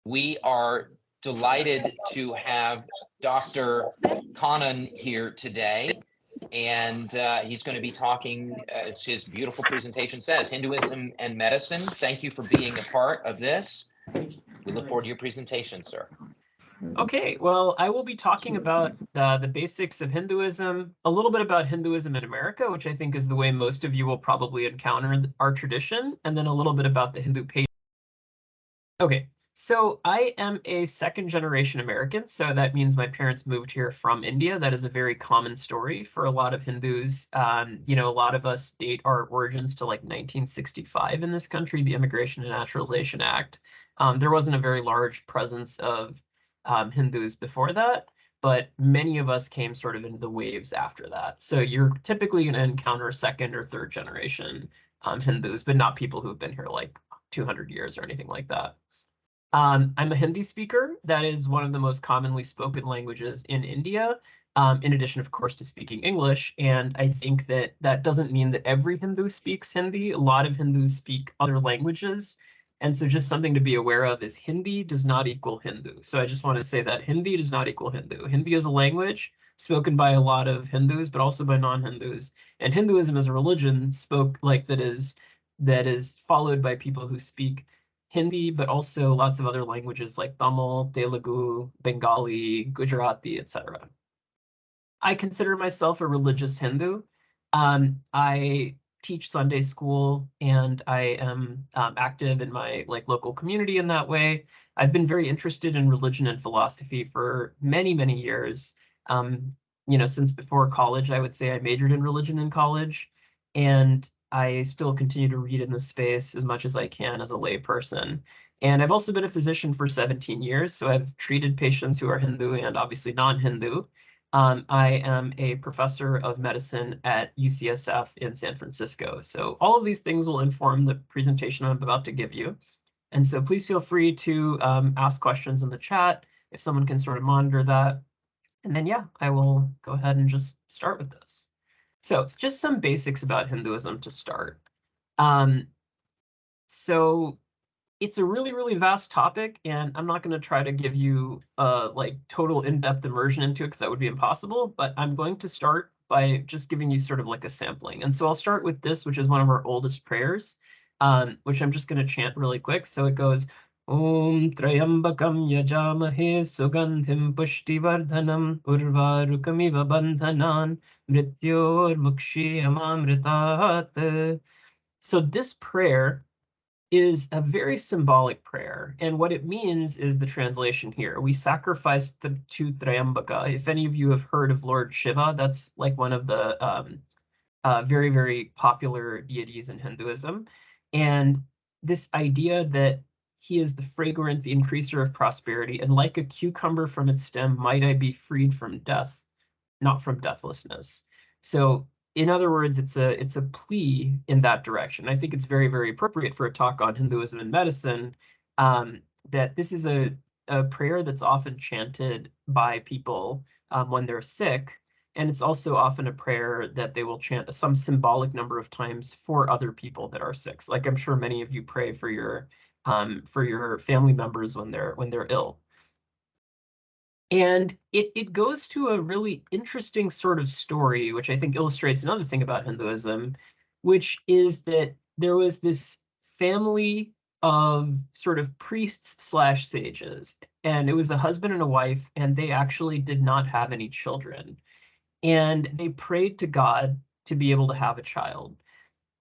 We are delighted to have Dr. Khanna here today, and he's going to be talking, as his beautiful presentation says, Hinduism and Medicine. Thank you for being a part of this. We look forward to your presentation, sir. Okay, well, I will be talking about the basics of Hinduism, a little bit about Hinduism in America, which I think is the way most of you will probably encounter our tradition, and then a little bit about the Hindu patient. Okay, so I am a second-generation American, so that means my parents moved here from India. That is a very common story for a lot of Hindus. You know, a lot of us date our origins to like 1965 in this country, the Immigration and Naturalization Act. There wasn't a very large presence of Hindus before that, but many of us came sort of into the waves after that. So you're typically going to encounter second or third generation Hindus, but not people who've been here like 200 years or anything like that. I'm a Hindi speaker. That is one of the most commonly spoken languages in India, in addition, of course, to speaking English. And I think that that doesn't mean that every Hindu speaks Hindi. A lot of Hindus speak other languages. And so just something to be aware of is Hindi does not equal Hindu. So I just want to say that Hindi does not equal Hindu. Hindi is a language spoken by a lot of Hindus, but also by non-Hindus. And Hinduism as a religion that is followed by people who speak Hindi, but also lots of other languages like Tamil, Telugu, Bengali, Gujarati, etc. I consider myself a religious Hindu. I teach Sunday school, and I am active in my local community in that way. I've been very interested in religion and philosophy for many, many years. You know, since before college, I would say I majored in religion in college, and I still continue to read in this space as much as I can as a lay person. And I've also been a physician for 17 years, so I've treated patients who are Hindu and obviously non-Hindu. I am a professor of medicine at UCSF in San Francisco. So all of these things will inform the presentation I'm about to give you. And so please feel free to ask questions in the chat if someone can sort of monitor that. And then, yeah, I will go ahead and just start with this. So it's just some basics about Hinduism to start. So it's a really, really vast topic, and I'm not going to try to give you like total in-depth immersion into it because that would be impossible, but I'm going to start by just giving you sort of like a sampling. And so I'll start with this, which is one of our oldest prayers, which I'm just going to chant really quick. So it goes, Om Trayambakam Yajamahe Sugandhim Pushtivardhanam Urvarukamiva Bandhanan Mrityor Mukshiyamamritat. So this prayer is a very symbolic prayer, and what it means is the translation here. We sacrifice to Trayambaka. If any of you have heard of Lord Shiva, that's like one of the very, very popular deities in Hinduism. And this idea that he is the fragrant, the increaser of prosperity, and like a cucumber from its stem, might I be freed from death, not from deathlessness. So in other words, it's a plea in that direction. I think it's very, very appropriate for a talk on Hinduism and medicine, that this is a prayer that's often chanted by people when they're sick. And it's also often a prayer that they will chant some symbolic number of times for other people that are sick. So, like I'm sure many of you pray for your family members when they're ill. And it goes to a really interesting sort of story, which I think illustrates another thing about Hinduism, which is that there was this family of sort of priests/sages, and it was a husband and a wife, and they actually did not have any children. And they prayed to God to be able to have a child.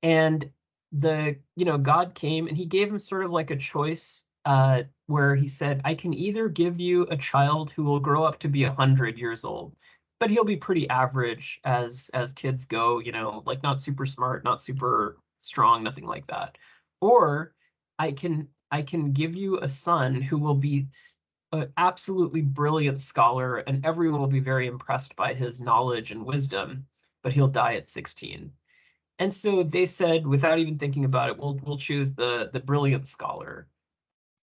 And God came and he gave him sort of like a choice where he said, I can either give you a child who will grow up to be 100 years old, but he'll be pretty average as kids go, like not super smart, not super strong, nothing like that. Or I can give you a son who will be an absolutely brilliant scholar, and everyone will be very impressed by his knowledge and wisdom, but he'll die at 16. And so they said, without even thinking about it, we'll choose the brilliant scholar.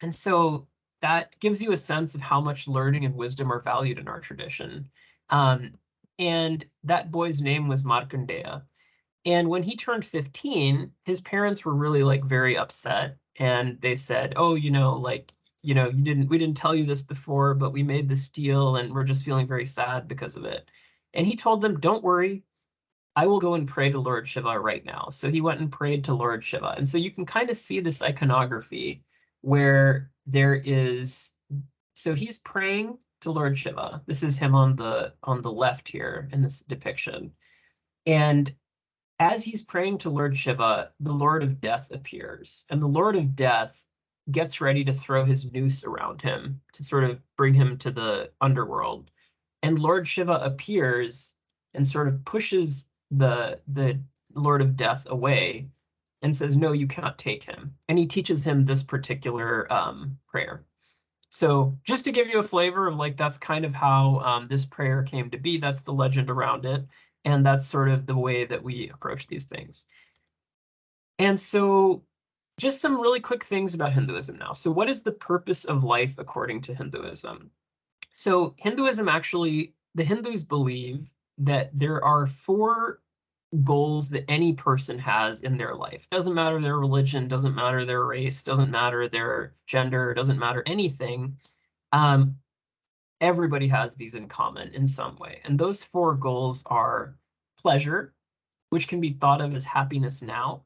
And so that gives you a sense of how much learning and wisdom are valued in our tradition. And that boy's name was Markandeya. And when he turned 15, his parents were really very upset. And they said, oh, you know, we didn't tell you this before, but we made this deal and we're just feeling very sad because of it. And he told them, don't worry, I will go and pray to Lord Shiva right now. So he went and prayed to Lord Shiva. And so you can kind of see this iconography where there is, so he's praying to Lord Shiva. This is him on the left here in this depiction. And as he's praying to Lord Shiva, the Lord of Death appears. And the Lord of Death gets ready to throw his noose around him to sort of bring him to the underworld. And Lord Shiva appears and sort of pushes the Lord of Death away and says, no, you cannot take him. And he teaches him this particular prayer. So just to give you a flavor of like, that's kind of how this prayer came to be. That's the legend around it. And that's sort of the way that we approach these things. And so just some really quick things about Hinduism now. So what is the purpose of life according to Hinduism? So Hinduism actually, the Hindus believe that there are 4 goals that any person has in their life. Doesn't matter their religion, doesn't matter their race, doesn't matter their gender, doesn't matter anything. Everybody has these in common in some way. And those 4 goals are pleasure, which can be thought of as happiness now.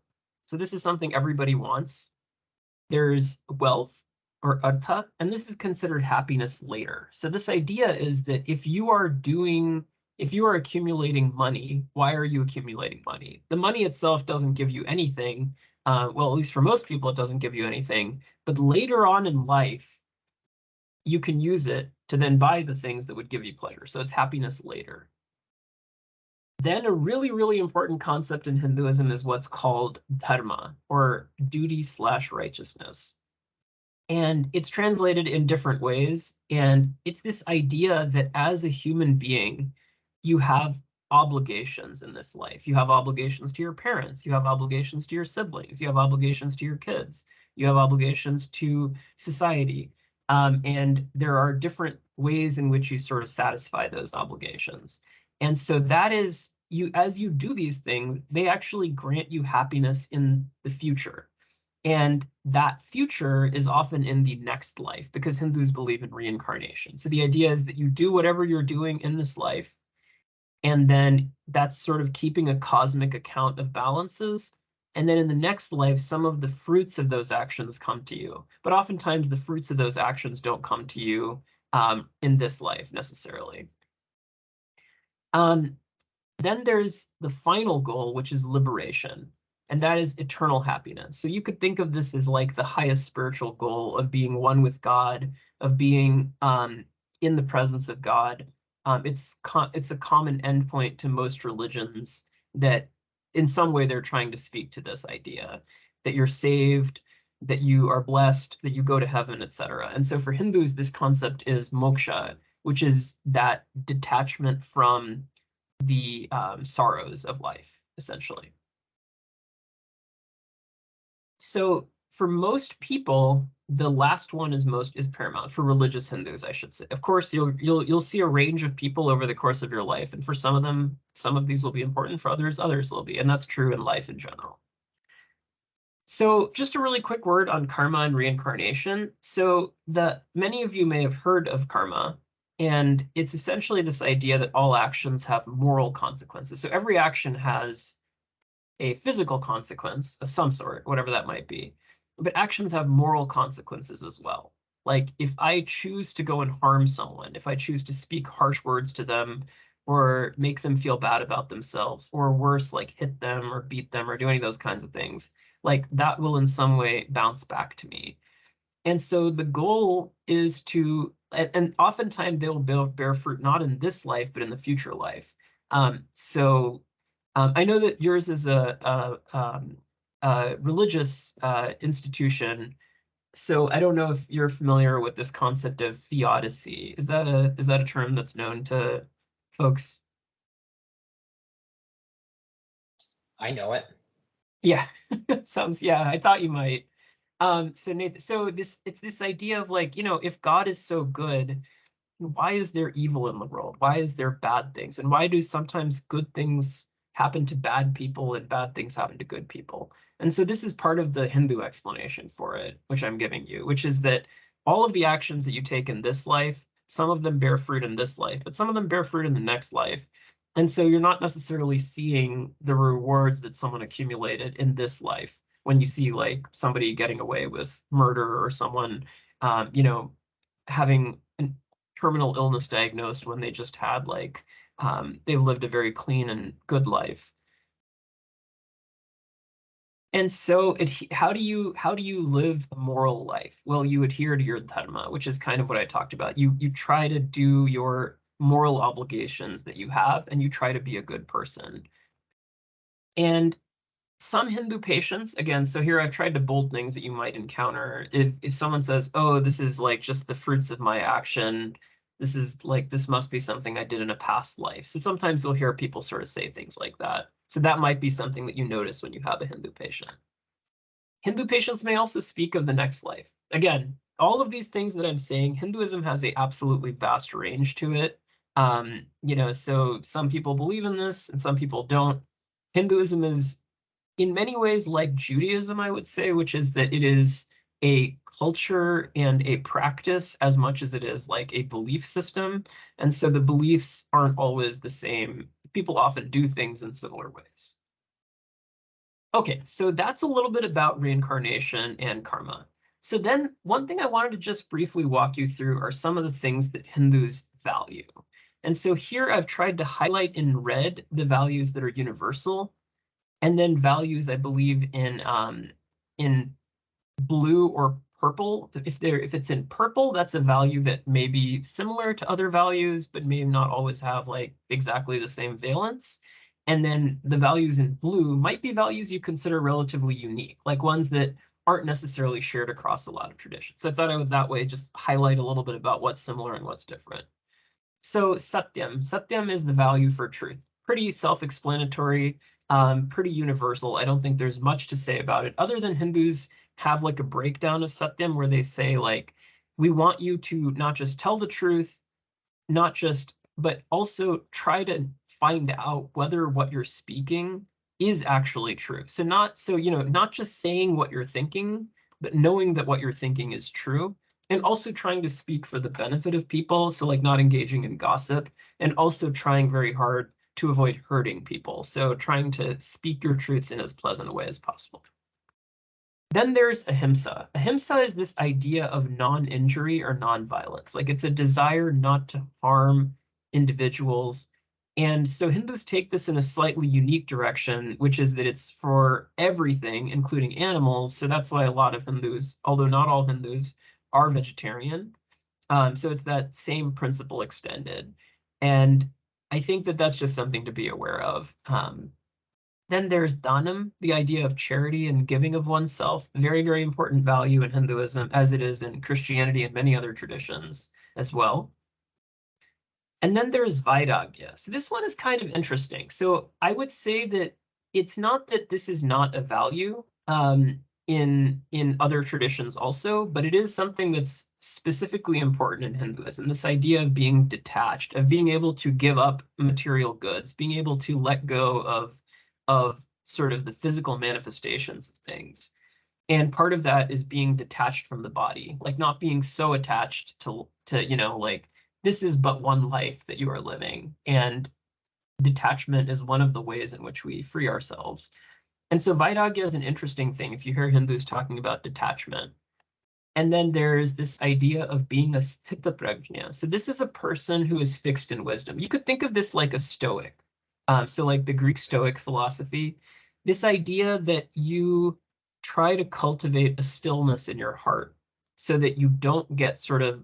So this is something everybody wants. There's wealth, or artha, and this is considered happiness later. So this idea is that if you are accumulating money, why are you accumulating money? The money itself doesn't give you anything. Well, at least for most people, it doesn't give you anything. But later on in life, you can use it to then buy the things that would give you pleasure. So it's happiness later. Then a really, really important concept in Hinduism is what's called dharma, or duty/righteousness. And it's translated in different ways. And it's this idea that as a human being, you have obligations in this life. You have obligations to your parents. You have obligations to your siblings. You have obligations to your kids. You have obligations to society. And there are different ways in which you sort of satisfy those obligations. And so that is, as you do these things, they actually grant you happiness in the future. And that future is often in the next life, because Hindus believe in reincarnation. So the idea is that you do whatever you're doing in this life, and then that's sort of keeping a cosmic account of balances. And then in the next life, some of the fruits of those actions come to you. But oftentimes the fruits of those actions don't come to you in this life necessarily. Then there's the final goal, which is liberation. And that is eternal happiness. So you could think of this as like the highest spiritual goal of being one with God, of being in the presence of God. It's a common endpoint to most religions that in some way they're trying to speak to this idea that you're saved, that you are blessed, that you go to heaven, etc. And so for Hindus, this concept is moksha, which is that detachment from the sorrows of life, essentially. So for most people, the last one is paramount. For religious Hindus, I should say. Of course, you'll see a range of people over the course of your life, and for some of them, some of these will be important. For others will be, and that's true in life in general. So just a really quick word on karma and reincarnation. So many of you may have heard of karma, and it's essentially this idea that all actions have moral consequences. So every action has a physical consequence of some sort, whatever that might be. But actions have moral consequences as well. Like if I choose to go and harm someone, if I choose to speak harsh words to them or make them feel bad about themselves, or worse, like hit them or beat them or do any of those kinds of things, like that will in some way bounce back to me. And so the goal is to, and oftentimes they'll bear fruit not in this life, but in the future life. I know that yours is a religious institution, so I don't know if you're familiar with this concept of theodicy. Is that a term that's known to folks? I know it. Yeah, I thought you might. So Nathan, it's this idea of like, if God is so good, why is there evil in the world? Why is there bad things? And why do sometimes good things happen to bad people and bad things happen to good people? And so this is part of the Hindu explanation for it, which I'm giving you, which is that all of the actions that you take in this life, some of them bear fruit in this life, but some of them bear fruit in the next life. And so you're not necessarily seeing the rewards that someone accumulated in this life when you see like somebody getting away with murder or someone, you know, having a terminal illness diagnosed when they just had like, they lived a very clean and good life. And so how do you live a moral life? Well, you adhere to your dharma, which is kind of what I talked about. You try to do your moral obligations that you have, and you try to be a good person. And some Hindu patients, again, so here I've tried to bold things that you might encounter. If someone says, oh, this is like just the fruits of my action, this is like, this must be something I did in a past life. So sometimes you'll hear people sort of say things like that. So that might be something that you notice when you have a Hindu patient. Hindu patients may also speak of the next life. Again, all of these things that I'm saying, Hinduism has a absolutely vast range to it. You know, so some people believe in this and some people don't. Hinduism is in many ways like Judaism, I would say, which is that it is a culture and a practice as much as it is like a belief system. And so the beliefs aren't always the same. People often do things in similar ways. Okay, so that's a little bit about reincarnation and karma. So then one thing I wanted to just briefly walk you through are some of the things that Hindus value. And so here I've tried to highlight in red the values that are universal, and then values I believe in blue or purple. If it's in purple, that's a value that may be similar to other values, but may not always have like exactly the same valence. And then the values in blue might be values you consider relatively unique, like ones that aren't necessarily shared across a lot of traditions. So I thought I would that way just highlight a little bit about what's similar and what's different. So satyam. Satyam is the value for truth. Pretty self-explanatory, pretty universal. I don't think there's much to say about it, other than Hindus have like a breakdown of satyam where they say like, we want you to not just tell the truth, but also try to find out whether what you're speaking is actually true. So not just saying what you're thinking, but knowing that what you're thinking is true, and also trying to speak for the benefit of people. So like not engaging in gossip, and also trying very hard to avoid hurting people. So trying to speak your truths in as pleasant a way as possible. Then there's ahimsa. Ahimsa is this idea of non-injury or non-violence. Like it's a desire not to harm individuals. And so Hindus take this in a slightly unique direction, which is that it's for everything, including animals. So that's why a lot of Hindus, although not all Hindus, are vegetarian. So it's that same principle extended. And I think that that's just something to be aware of. Then there's dhanam, the idea of charity and giving of oneself. Very, very important value in Hinduism, as it is in Christianity and many other traditions as well. And then there's vairagya. So this one is kind of interesting. So I would say that it's not that this is not a value in other traditions also, but it is something that's specifically important in Hinduism. This idea of being detached, of being able to give up material goods, being able to let go of sort of the physical manifestations of things. And part of that is being detached from the body, like not being so attached to like, this is but one life that you are living. And detachment is one of the ways in which we free ourselves. And so vairagya is an interesting thing if you hear Hindus talking about detachment. And then there's this idea of being a sthita prajna. So this is a person who is fixed in wisdom. You could think of this like a stoic. So like the Greek Stoic philosophy, this idea that you try to cultivate a stillness in your heart so that you don't get sort of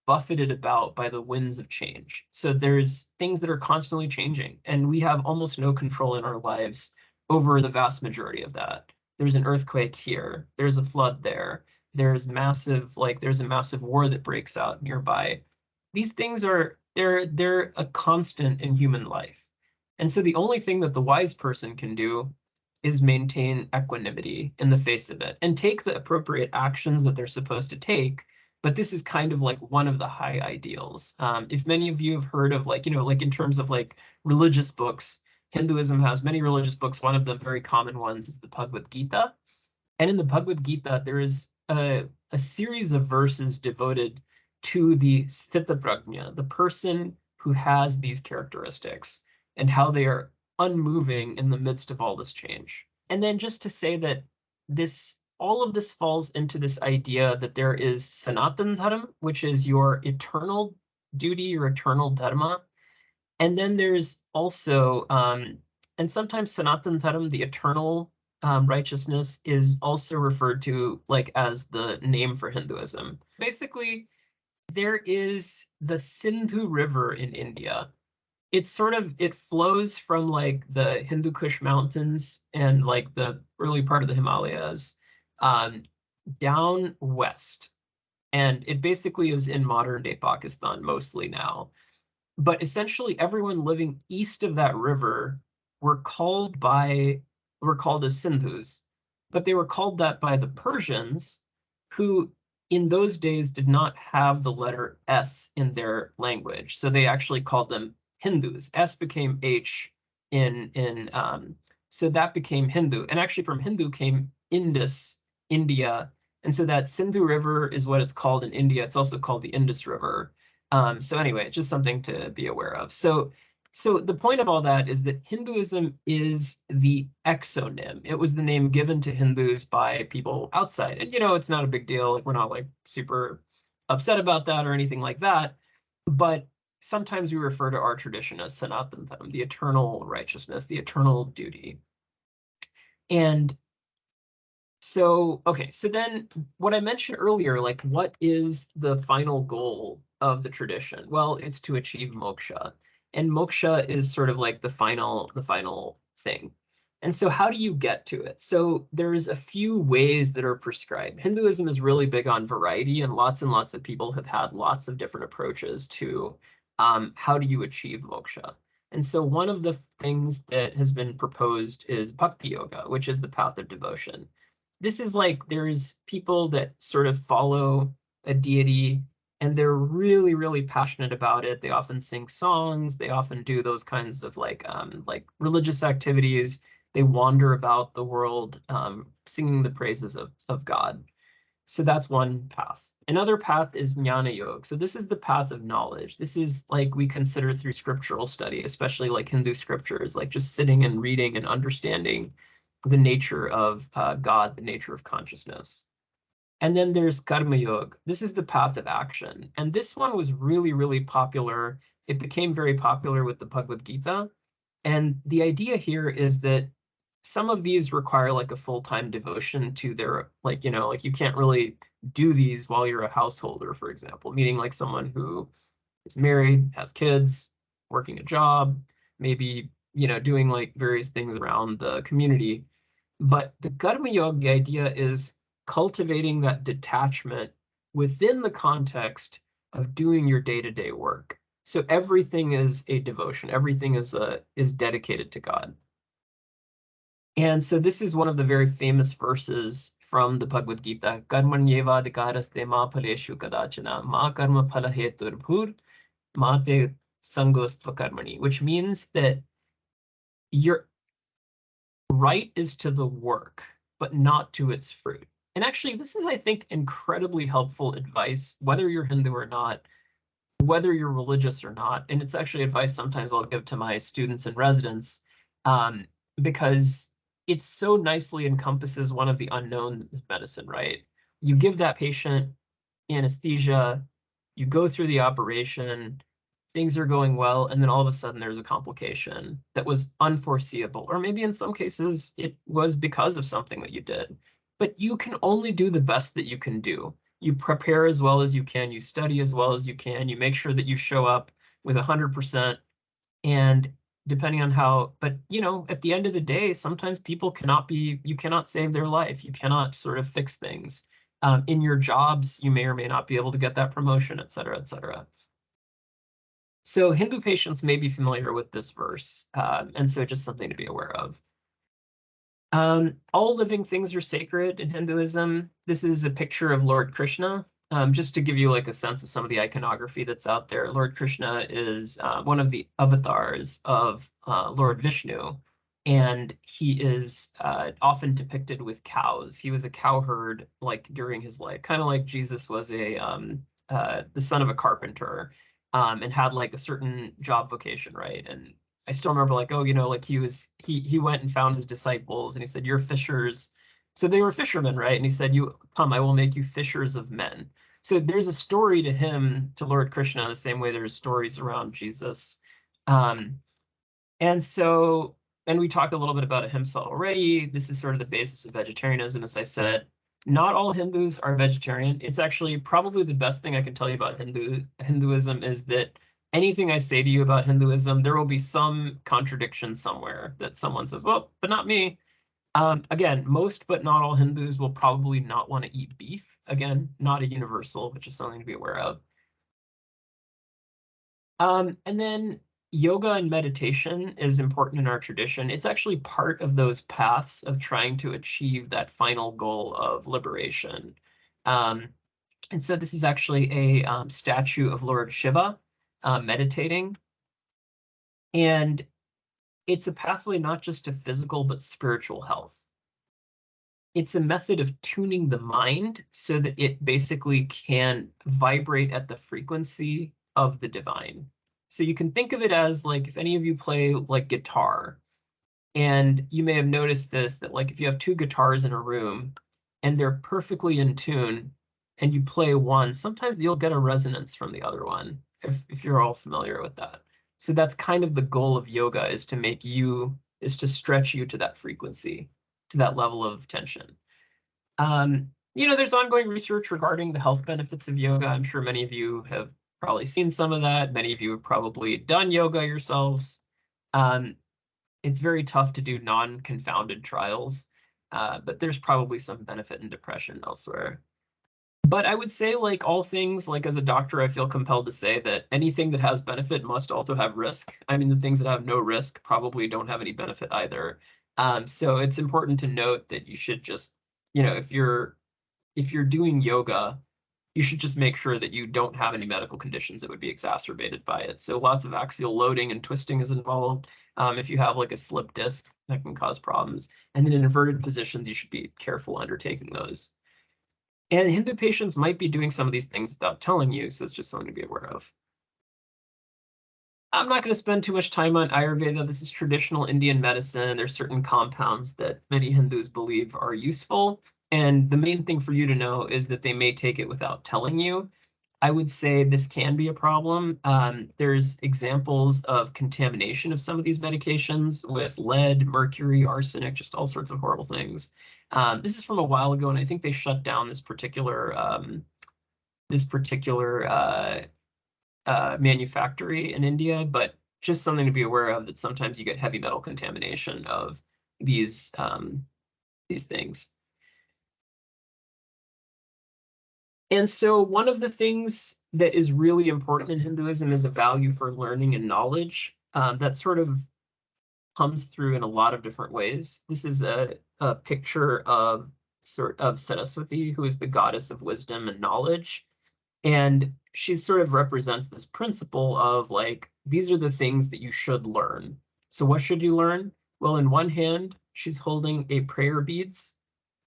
buffeted about by the winds of change. So there's things that are constantly changing, and we have almost no control in our lives over the vast majority of that. There's an earthquake here, there's a flood there, there's a massive war that breaks out nearby. These things they're a constant in human life. And so the only thing that the wise person can do is maintain equanimity in the face of it and take the appropriate actions that they're supposed to take. But this is kind of like one of the high ideals. If many of you have heard of like in terms of like religious books, Hinduism has many religious books. One of the very common ones is the Bhagavad Gita. And in the Bhagavad Gita, there is a a series of verses devoted to the sthita prajna, the person who has these characteristics and how they are unmoving in the midst of all this change. And then just to say that all of this falls into this idea that there is Sanatan Dharma, which is your eternal duty, your eternal dharma. And then there's also, and sometimes Sanatan Dharma, the eternal righteousness, is also referred to like as the name for Hinduism. Basically, there is the Sindhu River in India. It flows from like the Hindu Kush Mountains and like the early part of the Himalayas down west. And it basically is in modern day Pakistan mostly now. But essentially everyone living east of that river were called as Sindhus. But they were called that by the Persians, who in those days did not have the letter S in their language. So they actually called them Hindus. S became H so that became Hindu. And actually from Hindu came Indus, India. And so that Sindhu River is what it's called in India. It's also called the Indus River. So anyway, just something to be aware of. So the point of all that is that Hinduism is the exonym. It was the name given to Hindus by people outside. And, it's not a big deal. We're not like super upset about that or anything like that. But sometimes we refer to our tradition as Sanatan Dharma, the eternal righteousness, the eternal duty. And so then what I mentioned earlier, like what is the final goal of the tradition? Well, it's to achieve moksha. And moksha is sort of like the final thing. And so how do you get to it? So there's a few ways that are prescribed. Hinduism is really big on variety, and lots of people have had lots of different approaches to how do you achieve moksha. And so one of the things that has been proposed is bhakti yoga, which is the path of devotion. This is like there's people that sort of follow a deity and they're really, really passionate about it. They often sing songs. They often do those kinds of like religious activities. They wander about the world singing the praises of God. So that's one path. Another path is jnana yoga. So this is the path of knowledge. This is like we consider through scriptural study, especially like Hindu scriptures, like just sitting and reading and understanding the nature of God, the nature of consciousness. And then there's karma yoga. This is the path of action. And this one was really, really popular. It became very popular with the Bhagavad Gita. And the idea here is that some of these require like a full-time devotion to their, like you can't really do these while you're a householder, for example, meaning like someone who is married, has kids, working a job, maybe, doing like various things around the community. But the karma yoga, the idea is cultivating that detachment within the context of doing your day-to-day work. So everything is a devotion. Everything is dedicated to God. And so this is one of the very famous verses from the Bhagavad Gita. Karmanyeva adhikaraste ma phaleshu kadachana ma karma phala heturbhur ma te sangostva karmani, which means that your right is to the work, but not to its fruit. And actually, this is, I think, incredibly helpful advice, whether you're Hindu or not, whether you're religious or not. And it's actually advice sometimes I'll give to my students and residents, because it so nicely encompasses one of the unknown in medicine, right? You give that patient anesthesia, you go through the operation, things are going well, and then all of a sudden there's a complication that was unforeseeable, or maybe in some cases it was because of something that you did. But you can only do the best that you can do. You prepare as well as you can, you study as well as you can, you make sure that you show up with 100%, and depending on how, but at the end of the day, sometimes you cannot save their life. You cannot sort of fix things. In your jobs, you may or may not be able to get that promotion, et cetera, et cetera. So Hindu patients may be familiar with this verse, and so just something to be aware of. All living things are sacred in Hinduism. This is a picture of Lord Krishna, just to give you like a sense of some of the iconography that's out there. Lord Krishna is one of the avatars of Lord Vishnu. and he is often depicted with cows. He was a cowherd like during his life, kind of like Jesus was the son of a carpenter, and had like a certain job vocation, right? And I still remember like, oh, like he went and found his disciples and he said, "You're fishers." So they were fishermen, right? And he said, "You come, I will make you fishers of men." So there's a story to him, to Lord Krishna, the same way there's stories around Jesus. Um, and so, and we talked a little bit about ahimsa already. This is sort of the basis of vegetarianism, as I said. Not all Hindus are vegetarian. It's actually probably the best thing I can tell you about Hinduism is that anything I say to you about Hinduism, there will be some contradiction somewhere that someone says, well, but not me. Again, most but not all Hindus will probably not want to eat beef. Again, not a universal, but just something to be aware of. And then yoga and meditation is important in our tradition. It's actually part of those paths of trying to achieve that final goal of liberation. And so this is actually a statue of Lord Shiva meditating. And it's a pathway not just to physical, but spiritual health. It's a method of tuning the mind so that it basically can vibrate at the frequency of the divine. So you can think of it as like if any of you play like guitar, and you may have noticed this, that like if you have two guitars in a room and they're perfectly in tune and you play one, sometimes you'll get a resonance from the other one, if you're all familiar with that. So that's kind of the goal of yoga, is to stretch you to that frequency, to that level of tension. There's ongoing research regarding the health benefits of yoga. I'm sure many of you have probably seen some of that. Many of you have probably done yoga yourselves. It's very tough to do non-confounded trials, but there's probably some benefit in depression elsewhere. But I would say, like all things, like as a doctor, I feel compelled to say that anything that has benefit must also have risk. I mean, the things that have no risk probably don't have any benefit either. So it's important to note that you should just, if you're doing yoga, you should just make sure that you don't have any medical conditions that would be exacerbated by it. So lots of axial loading and twisting is involved. If you have like a slip disc, that can cause problems. And then in inverted positions, you should be careful undertaking those. And Hindu patients might be doing some of these things without telling you, so it's just something to be aware of. I'm not going to spend too much time on Ayurveda. This is traditional Indian medicine. There's certain compounds that many Hindus believe are useful. And the main thing for you to know is that they may take it without telling you. I would say this can be a problem. There's examples of contamination of some of these medications with lead, mercury, arsenic, just all sorts of horrible things. This is from a while ago, and I think they shut down this particular manufactory in India, but just something to be aware of, that sometimes you get heavy metal contamination of these things. And so one of the things that is really important in Hinduism is a value for learning and knowledge. That sort of comes through in a lot of different ways. This is a picture of Saraswati, who is the goddess of wisdom and knowledge. And she sort of represents this principle of like, these are the things that you should learn. So what should you learn? Well, in one hand, she's holding a prayer beads.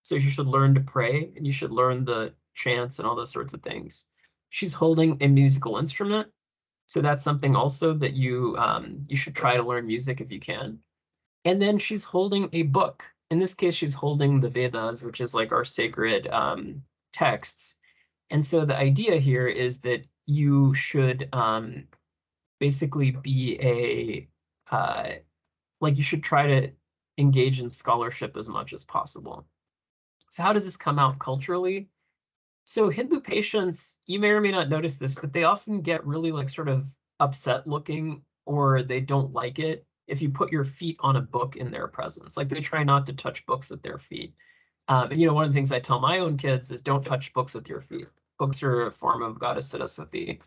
So you should learn to pray, and you should learn the chants and all those sorts of things. She's holding a musical instrument. So that's something also that you should try to learn music if you can. And then she's holding a book. In this case, she's holding the Vedas, which is like our sacred texts. And so the idea here is that you should basically be you should try to engage in scholarship as much as possible. So how does this come out culturally? So Hindu patients, you may or may not notice this, but they often get really like sort of upset looking, or they don't like it if you put your feet on a book in their presence. Like they try not to touch books with their feet. And one of the things I tell my own kids is don't touch books with your feet. Books are a form of goddess Saraswati.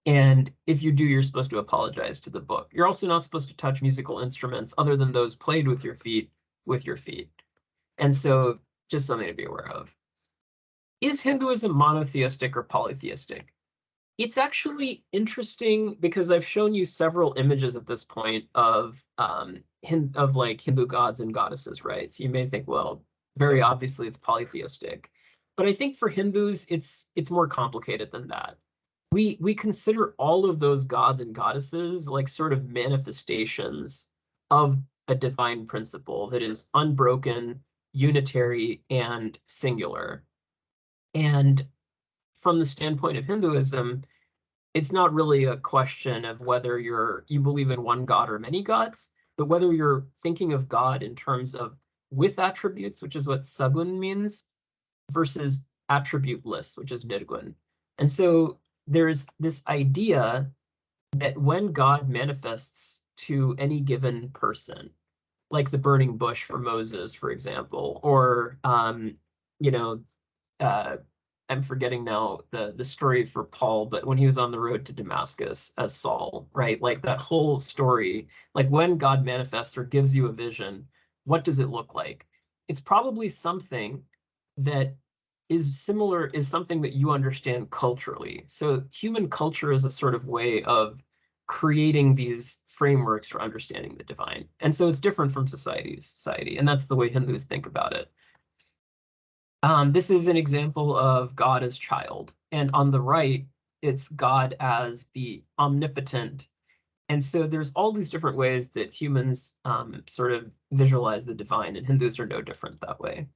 And if you do, you're supposed to apologize to the book. You're also not supposed to touch musical instruments other than those played with your feet. And so just something to be aware of. Is Hinduism monotheistic or polytheistic? It's actually interesting because I've shown you several images at this point of like Hindu gods and goddesses, right? So you may think, well, very obviously it's polytheistic. But I think for Hindus, it's more complicated than that. We consider all of those gods and goddesses like sort of manifestations of a divine principle that is unbroken, unitary, and singular. And from the standpoint of Hinduism, it's not really a question of whether you believe in one god or many gods, but whether you're thinking of God in terms of with attributes, which is what sagun means, versus attributeless, which is nirgun. And so there's this idea that when God manifests to any given person, like the burning bush for Moses, for example, or you know, I'm forgetting now the story for Paul, but when he was on the road to Damascus as Saul, right? Like that whole story, like when God manifests or gives you a vision, what does it look like? It's probably something that is something that you understand culturally. So human culture is a sort of way of creating these frameworks for understanding the divine. And so it's different from society to society, and that's the way Hindus think about it. This is an example of God as child, and on the right, it's God as the omnipotent. And so there's all these different ways that humans sort of visualize the divine, and Hindus are no different that way.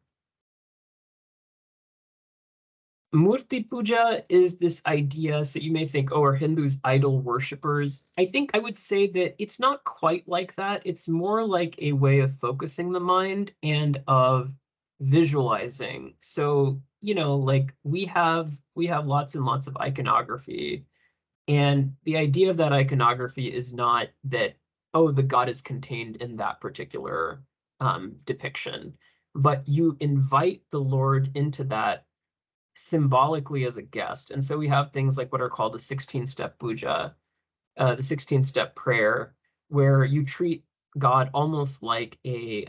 Murti puja is this idea, so you may think, oh, are Hindus idol worshippers? I think I would say that it's not quite like that. It's more like a way of focusing the mind and of visualizing. So, like we have lots and lots of iconography, and the idea of that iconography is not that, oh, the god is contained in that particular depiction, but you invite the Lord into that symbolically as a guest. And so we have things like what are called the 16-step puja, the 16-step prayer, where you treat God almost like a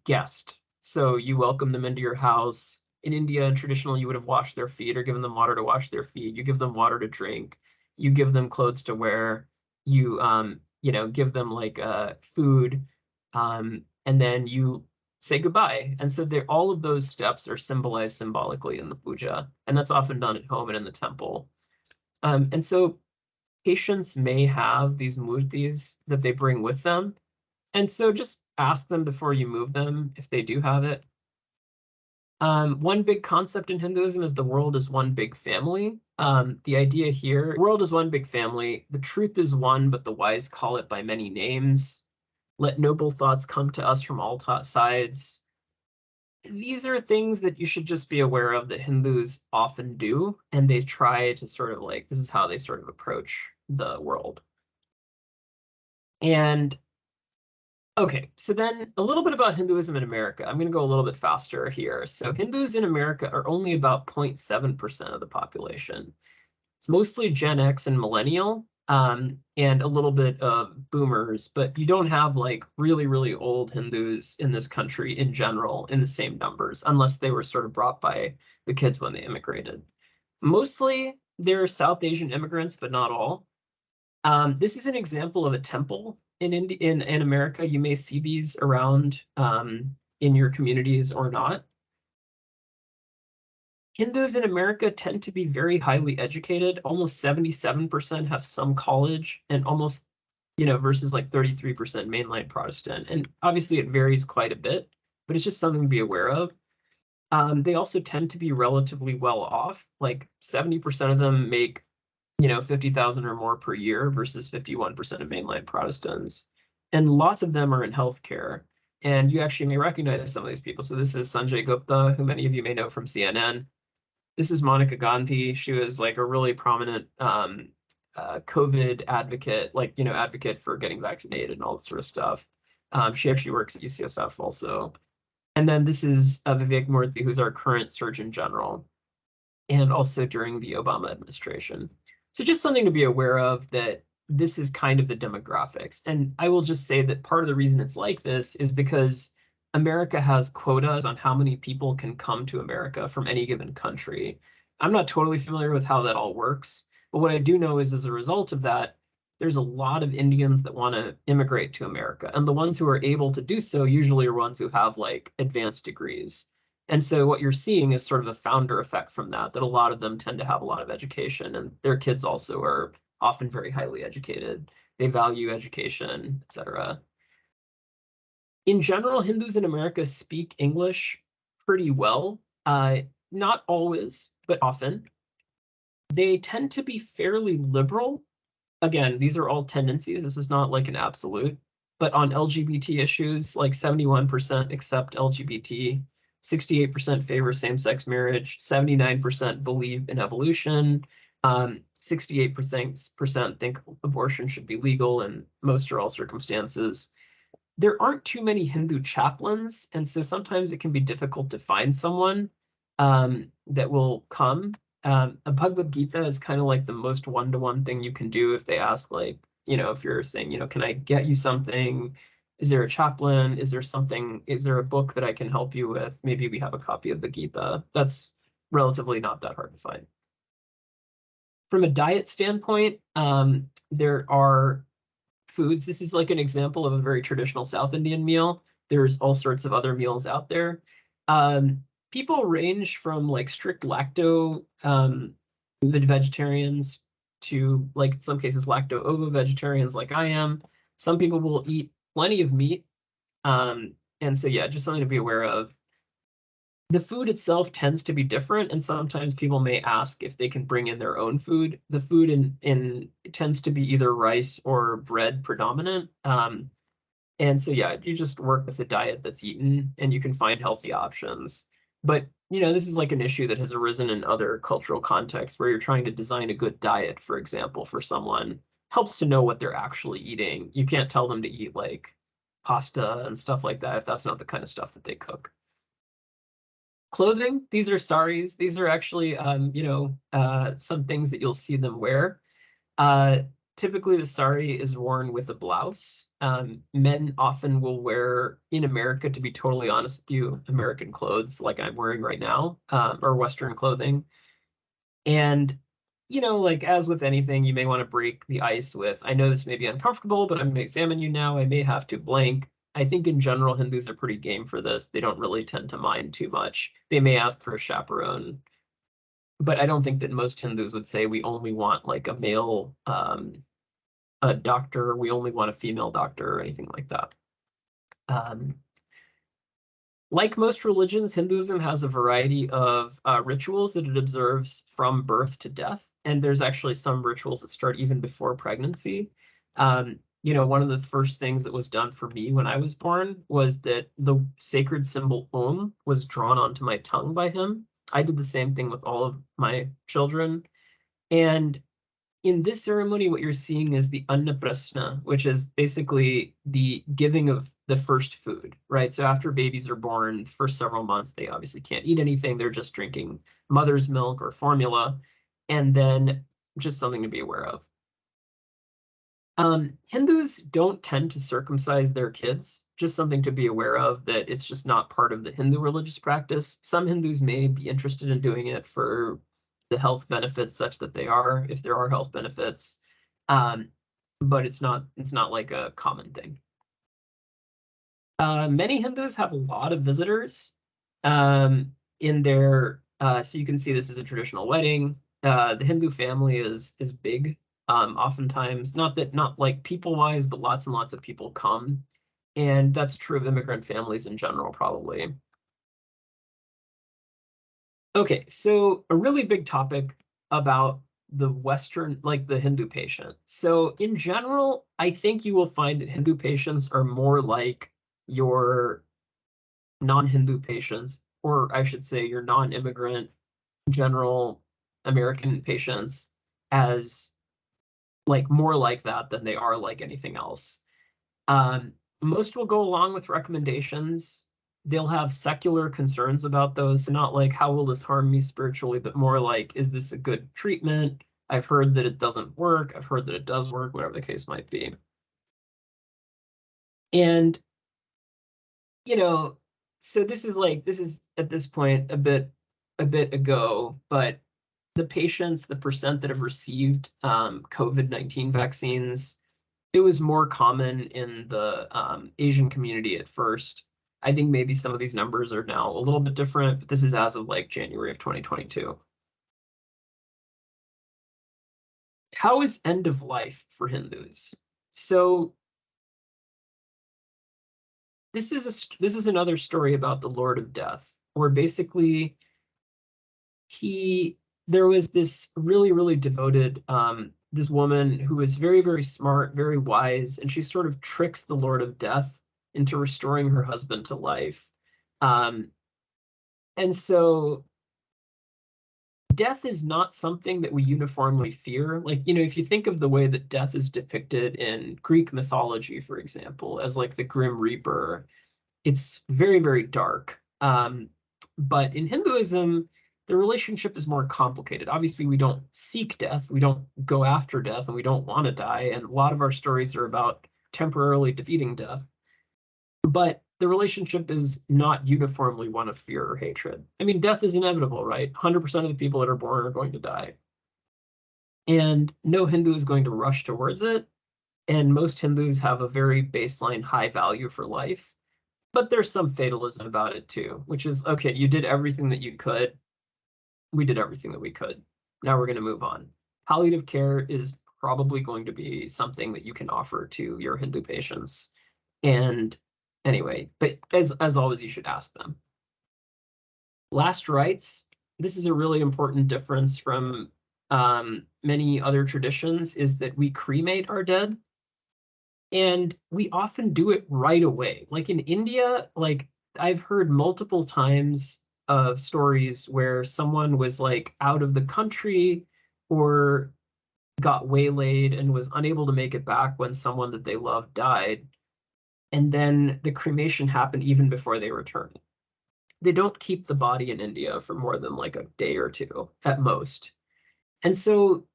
guest. So you welcome them into your house. In India, and traditionally, you would have washed their feet or given them water to wash their feet. You give them water to drink. You give them clothes to wear. You give them like food, and then you say goodbye. And so all of those steps are symbolized symbolically in the puja, and that's often done at home and in the temple. And so patients may have these murtis that they bring with them. And so just ask them before you move them if they do have it. One big concept in Hinduism is the world is one big family. The idea here, the world is one big family. The truth is one, but the wise call it by many names. Let noble thoughts come to us from all sides. These are things that you should just be aware of that Hindus often do, and they try to sort of like, this is how they sort of approach the world. And okay, so then a little bit about Hinduism in America. I'm going to go a little bit faster here. So Hindus in America are only about 0.7% of the population. It's mostly Gen X and millennial, and a little bit of boomers, but you don't have like really, really old Hindus in this country in general in the same numbers, unless they were sort of brought by the kids when they immigrated. Mostly they're South Asian immigrants, but not all. This is an example of a temple in America. You may see these around in your communities or not. Hindus in America tend to be very highly educated. Almost 77% have some college, and almost, versus like 33% mainline Protestant. And obviously it varies quite a bit, but it's just something to be aware of. They also tend to be relatively well off. Like 70% of them make, 50,000 or more per year versus 51% of mainline Protestants. And lots of them are in healthcare. And you actually may recognize some of these people. So this is Sanjay Gupta, who many of you may know from CNN. This is Monica Gandhi. She was like a really prominent COVID advocate, advocate for getting vaccinated and all that sort of stuff. She actually works at UCSF also. And then this is Vivek Murthy, who's our current Surgeon General, and also during the Obama administration. So just something to be aware of, that this is kind of the demographics. And I will just say that part of the reason it's like this is because America has quotas on how many people can come to America from any given country. I'm not totally familiar with how that all works, but what I do know is as a result of that, there's a lot of Indians that want to immigrate to America. And the ones who are able to do so usually are ones who have like advanced degrees. And so what you're seeing is sort of a founder effect from that, that a lot of them tend to have a lot of education, and their kids also are often very highly educated. They value education, etc. In general, Hindus in America speak English pretty well. Not always, but often. They tend to be fairly liberal. Again, these are all tendencies. This is not like an absolute. But on LGBT issues, like 71% accept LGBT, 68% favor same-sex marriage, 79% believe in evolution, 68% think abortion should be legal in most or all circumstances. There aren't too many Hindu chaplains, and so sometimes it can be difficult to find someone that will come. A Bhagavad Gita is kind of like the most one-to-one thing you can do if they ask, like, if you're saying, can I get you something? Is there a chaplain? Is there a book that I can help you with? Maybe we have a copy of the Gita. That's relatively not that hard to find. From a diet standpoint, there are foods. This is like an example of a very traditional South Indian meal. There's all sorts of other meals out there. People range from like strict lacto vegetarians to, like, in some cases, lacto-ovo vegetarians like I am. Some people will eat plenty of meat. And so, yeah, just something to be aware of. The food itself tends to be different, and sometimes people may ask if they can bring in their own food. The food in tends to be either rice or bread predominant. And so, yeah, you just work with the diet that's eaten, and you can find healthy options. But, this is like an issue that has arisen in other cultural contexts where you're trying to design a good diet, for example, for someone. Helps to know what they're actually eating. You can't tell them to eat like pasta and stuff like that if that's not the kind of stuff that they cook. Clothing, these are saris. These are actually, some things that you'll see them wear. Typically, the sari is worn with a blouse. Men often will wear, in America, to be totally honest with you, American clothes like I'm wearing right now, or Western clothing. And, like as with anything, you may want to break the ice with, I know this may be uncomfortable, but I'm going to examine you now. I may have to blank. I think in general, Hindus are pretty game for this. They don't really tend to mind too much. They may ask for a chaperone, but I don't think that most Hindus would say we only want like a male a doctor, we only want a female doctor or anything like that. Like most religions, Hinduism has a variety of rituals that it observes from birth to death, and there's actually some rituals that start even before pregnancy. One of the first things that was done for me when I was born was that the sacred symbol Om was drawn onto my tongue by him. I did the same thing with all of my children. And in this ceremony, what you're seeing is the Annaprasna, which is basically the giving of the first food, right? So after babies are born, for several months, they obviously can't eat anything. They're just drinking mother's milk or formula, and then just something to be aware of. Hindus don't tend to circumcise their kids, just something to be aware of, that it's just not part of the Hindu religious practice. Some Hindus may be interested in doing it for the health benefits such that they are, if there are health benefits, but it's not like a common thing. Many Hindus have a lot of visitors in their, so you can see this is a traditional wedding. The Hindu family is big. Oftentimes, not like people-wise, but lots and lots of people come. And that's true of immigrant families in general, probably. Okay, so a really big topic about the Western, like the Hindu patient. So in general, I think you will find that Hindu patients are more like your non-Hindu patients, or I should say your non-immigrant general American patients, as like more like that than they are like anything else. Most will go along with recommendations. They'll have secular concerns about those. So not like, how will this harm me spiritually, but more like, is this a good treatment? I've heard that it doesn't work. I've heard that it does work, whatever the case might be. And, so this is at this point a bit ago, but the patients, the percent that have received COVID-19 vaccines, it was more common in the Asian community at first. I think maybe some of these numbers are now a little bit different, but this is as of like January of 2022. How is end of life for Hindus? So this is another story about the Lord of Death, where basically there was this really devoted this woman who was very smart, very wise, and she sort of tricks the Lord of Death into restoring her husband to life. And so death is not something that we uniformly fear. Like, if you think of the way that death is depicted in Greek mythology, for example, as like the Grim Reaper, it's very dark. But in Hinduism, the relationship is more complicated. Obviously, we don't seek death, we don't go after death, and we don't want to die. And a lot of our stories are about temporarily defeating death. But the relationship is not uniformly one of fear or hatred. I mean, death is inevitable, right? 100% of the people that are born are going to die. And no Hindu is going to rush towards it. And most Hindus have a very baseline high value for life. But there's some fatalism about it too, which is, okay, you did everything that you could. We did everything that we could. Now we're going to move on. Palliative care is probably going to be something that you can offer to your Hindu patients. And anyway, but as always, you should ask them. Last rites, this is a really important difference from many other traditions, is that we cremate our dead. And we often do it right away. Like in India, like I've heard multiple times of stories where someone was like out of the country or got waylaid and was unable to make it back when someone that they loved died. And then the cremation happened even before they returned. They don't keep the body in India for more than like a day or two at most. And so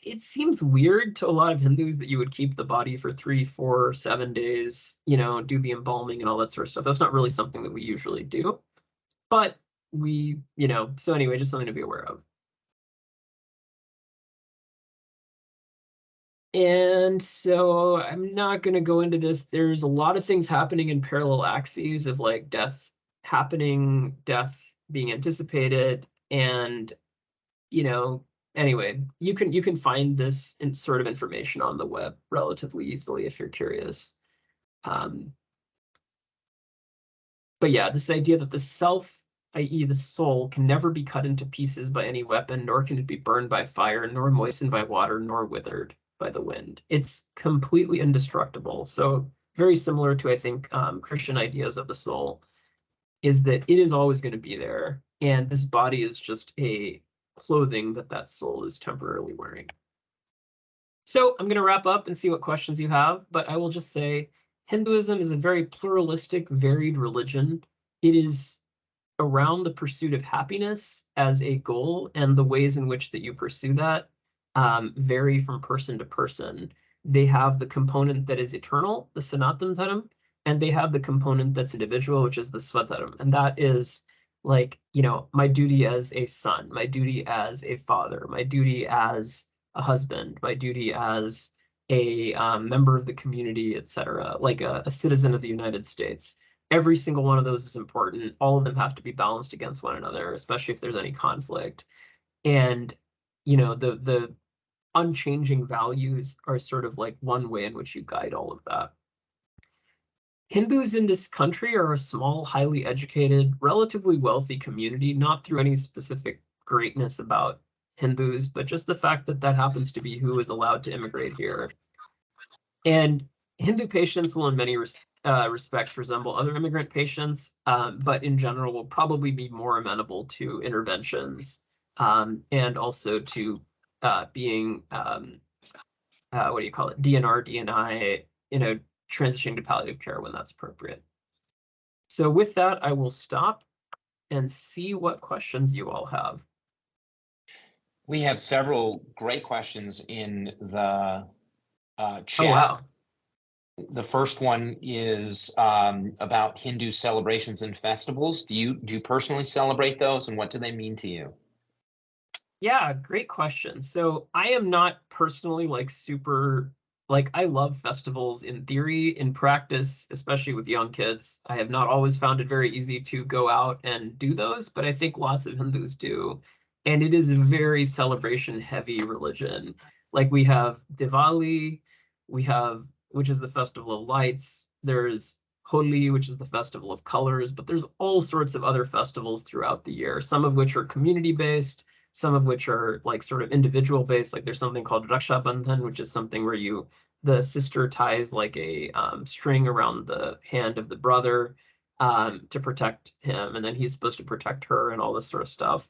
it seems weird to a lot of Hindus that you would keep the body for 3, 4, 7 days, do the embalming and all that sort of stuff. That's not really something that we usually do. But so anyway, just something to be aware of. And so I'm not going to go into this. There's a lot of things happening in parallel axes of like death happening, death being anticipated, and anyway, you can find this sort of information on the web relatively easily if you're curious. But yeah, this idea that the self, i.e. the soul, can never be cut into pieces by any weapon, nor can it be burned by fire, nor moistened by water, nor withered by the wind. It's completely indestructible. So very similar to, I think, Christian ideas of the soul, is that it is always going to be there. And this body is just a clothing that soul is temporarily wearing. So I'm going to wrap up and see what questions you have, but I will just say Hinduism is a very pluralistic, varied religion. It is around the pursuit of happiness as a goal, and the ways in which that you pursue that vary from person to person. They have the component that is eternal, the Sanatan Dharam, and they have the component that's individual, which is the Svadharam. And that is like, my duty as a son, my duty as a father, my duty as a husband, my duty as a member of the community, etc., like a citizen of the United States. Every single one of those is important. All of them have to be balanced against one another, especially if there's any conflict. And, the unchanging values are sort of like one way in which you guide all of that. Hindus in this country are a small, highly educated, relatively wealthy community, not through any specific greatness about Hindus, but just the fact that that happens to be who is allowed to immigrate here. And Hindu patients will in many respects resemble other immigrant patients, but in general will probably be more amenable to interventions and also to being, DNR, DNI, transitioning to palliative care when that's appropriate. So with that, I will stop and see what questions you all have. We have several great questions in the chat. Oh, wow. The first one is about Hindu celebrations and festivals. Do you personally celebrate those, and what do they mean to you? Yeah, great question. So I am not personally like super like I love festivals in theory, in practice, especially with young kids. I have not always found it very easy to go out and do those, but I think lots of Hindus do. And it is a very celebration heavy religion. Like we have Diwali, we have which is the festival of lights. There's Holi, which is the festival of colors, but there's all sorts of other festivals throughout the year, some of which are community based, some of which are like sort of individual based. Like there's something called Raksha Bandhan, which is something where the sister ties like a string around the hand of the brother to protect him, and then he's supposed to protect her and all this sort of stuff.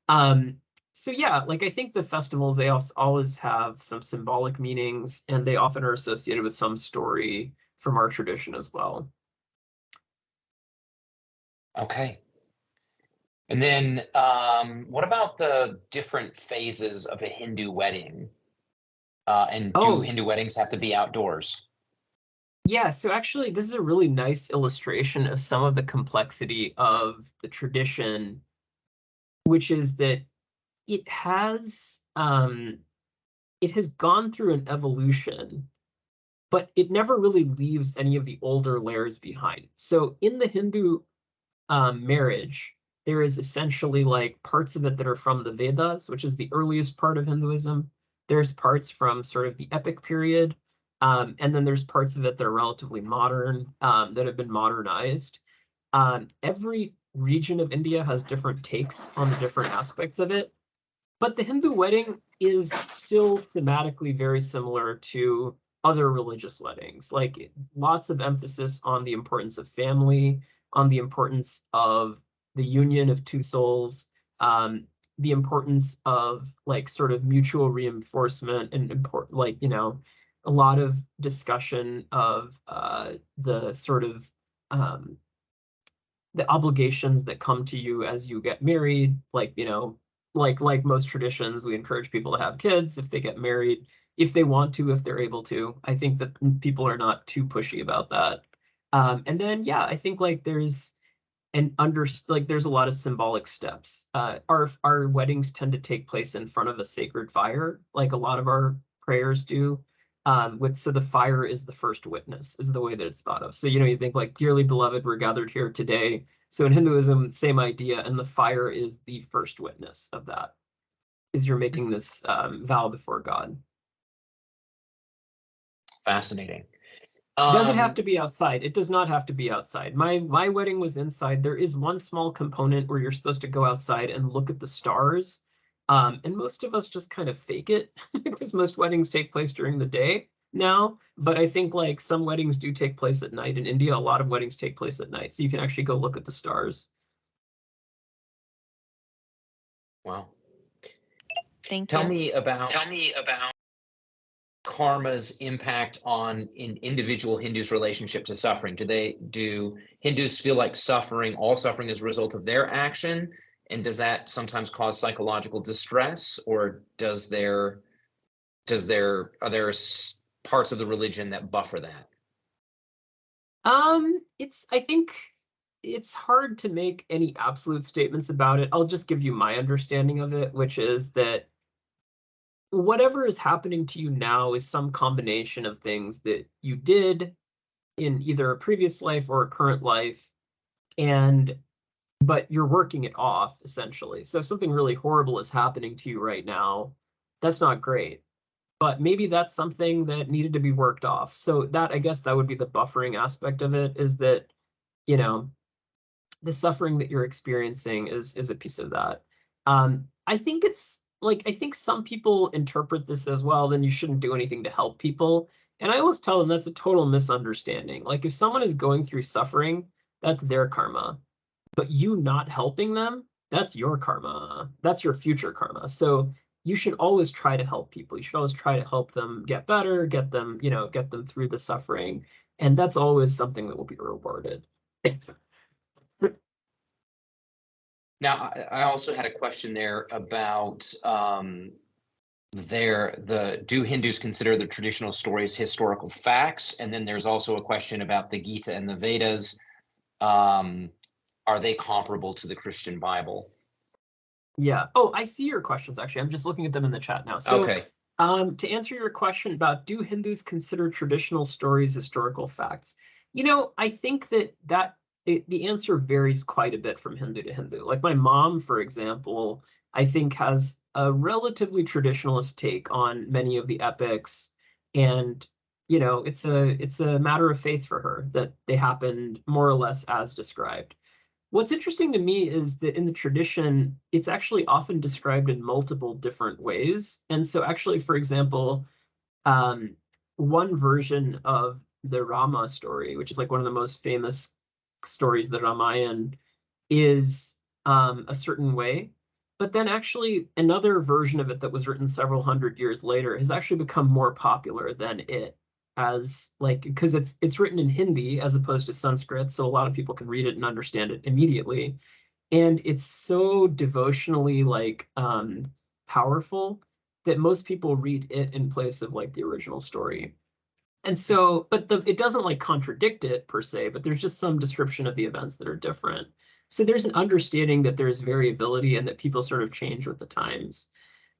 Um, so yeah, like I think the festivals, they also always have some symbolic meanings, and they often are associated with some story from our tradition as well. Okay. And then what about the different phases of a Hindu wedding? And do Oh, Hindu weddings have to be outdoors? yeah, so actually, this is a really nice illustration of some of the complexity of the tradition, which is that it has it has gone through an evolution, but it never really leaves any of the older layers behind. So in the Hindu marriage, there is essentially like parts of it that are from the Vedas, which is the earliest part of Hinduism. There's parts from sort of the epic period, and then there's parts of it that are relatively modern, that have been modernized. Every region of India has different takes on the different aspects of it, but the Hindu wedding is still thematically very similar to other religious weddings, like lots of emphasis on the importance of family, on the importance of the union of two souls, the importance of like sort of mutual reinforcement and important, like, a lot of discussion of the sort of um, the obligations that come to you as you get married, like, like most traditions, we encourage people to have kids if they get married, if they want to, if they're able to. I think that people are not too pushy about that. And then yeah, I think like there's there's a lot of symbolic steps. Our weddings tend to take place in front of a sacred fire, like a lot of our prayers do. So the fire is the first witness, is the way that it's thought of. So you think like, dearly beloved, we're gathered here today. So in Hinduism, same idea, and the fire is the first witness of that. Is you're making this vow before God. Fascinating. Does it have to be outside? It does not have to be outside. My wedding was inside. There is one small component where you're supposed to go outside and look at the stars. And most of us just kind of fake it because most weddings take place during the day now. But I think like some weddings do take place at night. In India, a lot of weddings take place at night. So you can actually go look at the stars. Wow. Thank Tell you. me about karma's impact on individual Hindus' relationship to suffering. Do Hindus feel like all suffering is a result of their action? And does that sometimes cause psychological distress, or are there parts of the religion that buffer that? I think it's hard to make any absolute statements about it. I'll just give you my understanding of it, which is that whatever is happening to you now is some combination of things that you did in either a previous life or a current life, but you're working it off essentially. So if something really horrible is happening to you right now, that's not great. But maybe that's something that needed to be worked off. So that, I guess that would be the buffering aspect of it, is that, the suffering that you're experiencing is a piece of that. I think it's like, I think some people interpret this as, well, then you shouldn't do anything to help people. And I always tell them that's a total misunderstanding. Like if someone is going through suffering, that's their karma. But you not helping them, that's your karma. That's your future karma. So you should always try to help people. You should always try to help them get better, get them through the suffering. And that's always something that will be rewarded. Now, I also had a question there about do Hindus consider the traditional stories historical facts? And then there's also a question about the Gita and the Vedas. Are they comparable to the Christian Bible? Yeah. Oh, I see your questions, actually. I'm just looking at them in the chat now. So, Okay. to answer your question about do Hindus consider traditional stories historical facts? I think that the answer varies quite a bit from Hindu to Hindu. Like my mom, for example, I think has a relatively traditionalist take on many of the epics, and it's a matter of faith for her that they happened more or less as described. What's interesting to me is that in the tradition, it's actually often described in multiple different ways. And so, actually, for example, um, one version of the Rama story, which is like one of the most famous stories, the Ramayana, is a certain way. But then, actually, another version of it that was written several hundred years later has actually become more popular than it, as like because it's written in Hindi as opposed to Sanskrit, so a lot of people can read it and understand it immediately. And it's so devotionally like powerful that most people read it in place of like the original story. And so, but it doesn't like contradict it per se, but there's just some description of the events that are different. So there's an understanding that there's variability and that people sort of change with the times.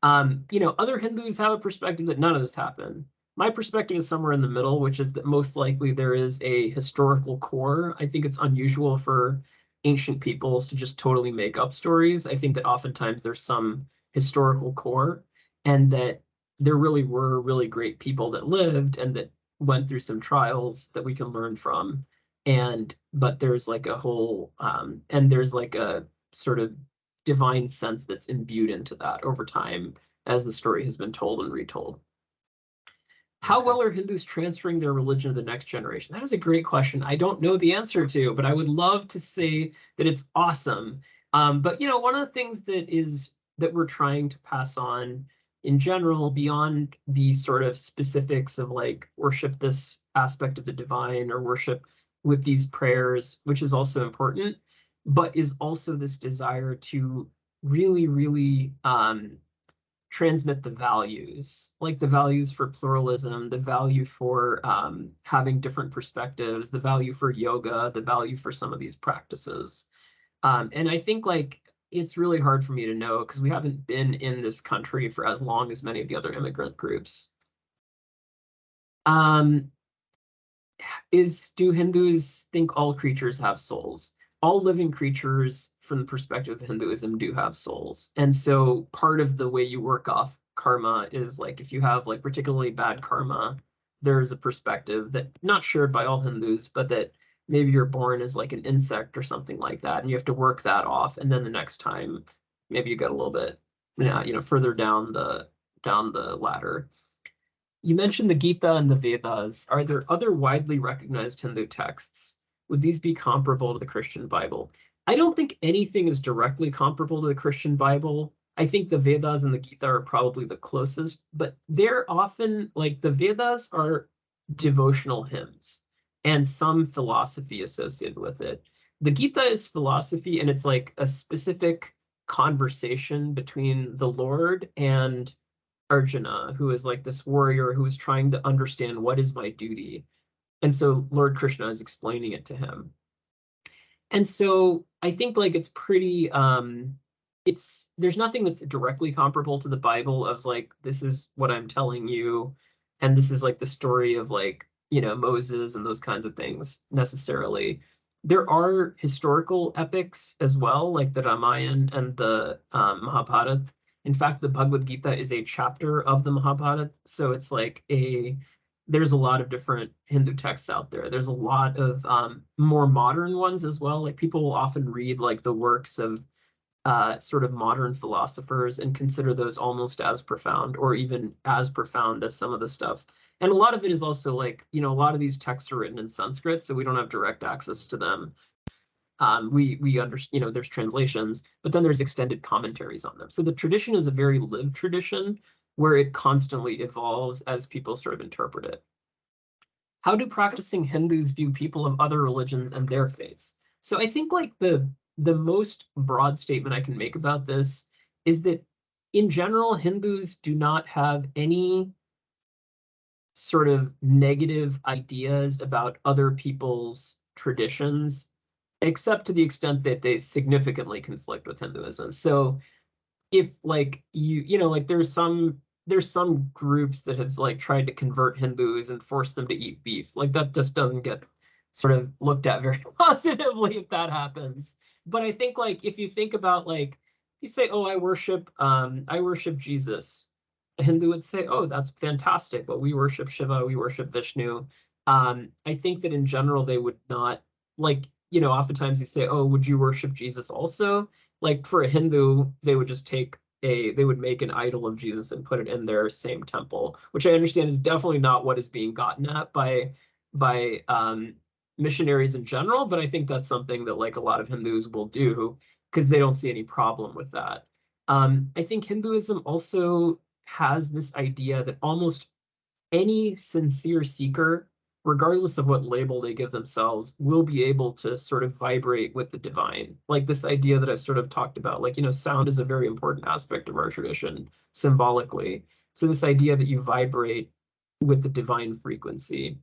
Other Hindus have a perspective that none of this happened. My perspective is somewhere in the middle, which is that most likely there is a historical core. I think it's unusual for ancient peoples to just totally make up stories. I think that oftentimes there's some historical core, and that there really were really great people that lived and that went through some trials that we can learn from. But there's like a whole and there's like a sort of divine sense that's imbued into that over time as the story has been told and retold. How well are Hindus transferring their religion to the next generation? That is a great question. I don't know the answer to, but I would love to say that it's awesome. But one of the things that we're trying to pass on in general, beyond the sort of specifics of like worship this aspect of the divine or worship with these prayers, which is also important, but is also this desire to really, really transmit the values, like the values for pluralism, the value for having different perspectives, the value for yoga, the value for some of these practices. And I think like it's really hard for me to know because we haven't been in this country for as long as many of the other immigrant groups. Do Hindus think all creatures have souls? All living creatures, from the perspective of Hinduism, do have souls. And so part of the way you work off karma is like if you have like particularly bad karma, there's a perspective that not shared by all Hindus, but that maybe you're born as like an insect or something like that, and you have to work that off. And then the next time, maybe you get a little bit, further down the ladder. You mentioned the Gita and the Vedas. Are there other widely recognized Hindu texts? Would these be comparable to the Christian Bible? I don't think anything is directly comparable to the Christian Bible. I think the Vedas and the Gita are probably the closest, but they're often like the Vedas are devotional hymns and some philosophy associated with it. The Gita is philosophy, and it's like a specific conversation between the Lord and Arjuna, who is like this warrior who is trying to understand what is my duty. And so Lord Krishna is explaining it to him. And so I think like it's pretty there's nothing that's directly comparable to the Bible of like this is what I'm telling you, and this is like the story of like Moses and those kinds of things necessarily. There are historical epics as well, like the Ramayana and the Mahabharata. In fact, the Bhagavad Gita is a chapter of the Mahabharata, so it's like there's a lot of different Hindu texts out there. There's a lot of more modern ones as well. Like people will often read like the works of sort of modern philosophers and consider those almost as profound or even as profound as some of the stuff. And a lot of it is also like, a lot of these texts are written in Sanskrit, so we don't have direct access to them. We understand, there's translations, but then there's extended commentaries on them. So the tradition is a very lived tradition where it constantly evolves as people sort of interpret it. How do practicing Hindus view people of other religions and their faiths? So I think like the most broad statement I can make about this is that in general, Hindus do not have any sort of negative ideas about other people's traditions, except to the extent that they significantly conflict with Hinduism. So if like like there's some groups that have like tried to convert Hindus and force them to eat beef. Like that just doesn't get sort of looked at very positively if that happens. But I think like if you think about like you say, oh, I worship Jesus. A Hindu would say, oh, that's fantastic, but we worship Shiva, we worship Vishnu. I think that in general they would not like, oftentimes you say, oh, would you worship Jesus also? Like for a Hindu, they would just they would make an idol of Jesus and put it in their same temple, which I understand is definitely not what is being gotten at by missionaries in general, but I think that's something that like a lot of Hindus will do because they don't see any problem with that. I think Hinduism also has this idea that almost any sincere seeker, regardless of what label they give themselves, will be able to sort of vibrate with the divine. Like this idea that I've sort of talked about, like, sound is a very important aspect of our tradition symbolically. So this idea that you vibrate with the divine frequency.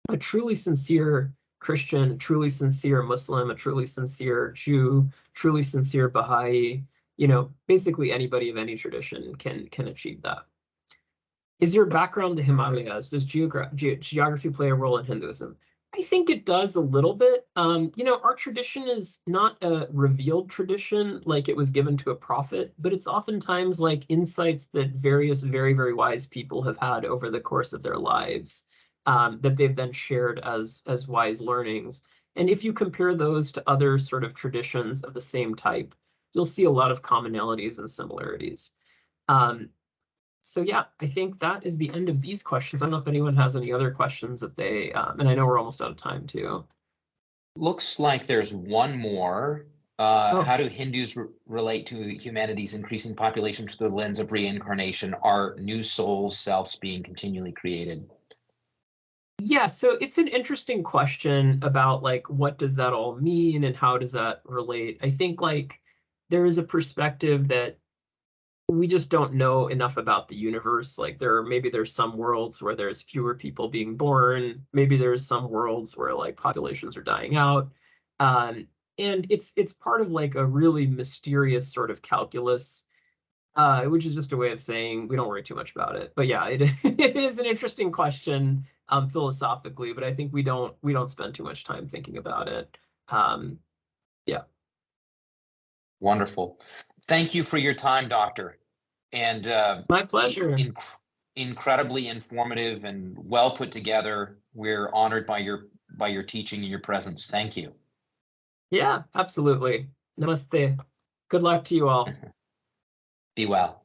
A truly sincere Christian, a truly sincere Muslim, a truly sincere Jew, truly sincere Baha'i, basically anybody of any tradition can achieve that. Is your background the Himalayas? Does geography play a role in Hinduism? I think it does a little bit. Our tradition is not a revealed tradition like it was given to a prophet, but it's oftentimes like insights that various very, very wise people have had over the course of their lives that they've then shared as wise learnings. And if you compare those to other sort of traditions of the same type, you'll see a lot of commonalities and similarities. So yeah, I think that is the end of these questions. I don't know if anyone has any other questions that they, and I know we're almost out of time too. Looks like there's one more. How do Hindus relate to humanity's increasing population through the lens of reincarnation? Are new souls, selves being continually created? Yeah, so it's an interesting question about like what does that all mean and how does that relate? I think like there is a perspective that we just don't know enough about the universe. Like maybe there's some worlds where there's fewer people being born. Maybe there's some worlds where like populations are dying out. And it's part of like a really mysterious sort of calculus, which is just a way of saying we don't worry too much about it. But yeah, it is an interesting question philosophically, but I think we don't spend too much time thinking about it. Yeah. Wonderful. Thank you for your time, Doctor. And my pleasure. Incredibly informative and well put together. We're honored by your teaching and your presence. Thank you. Yeah, absolutely. Namaste. Good luck to you all. Be well.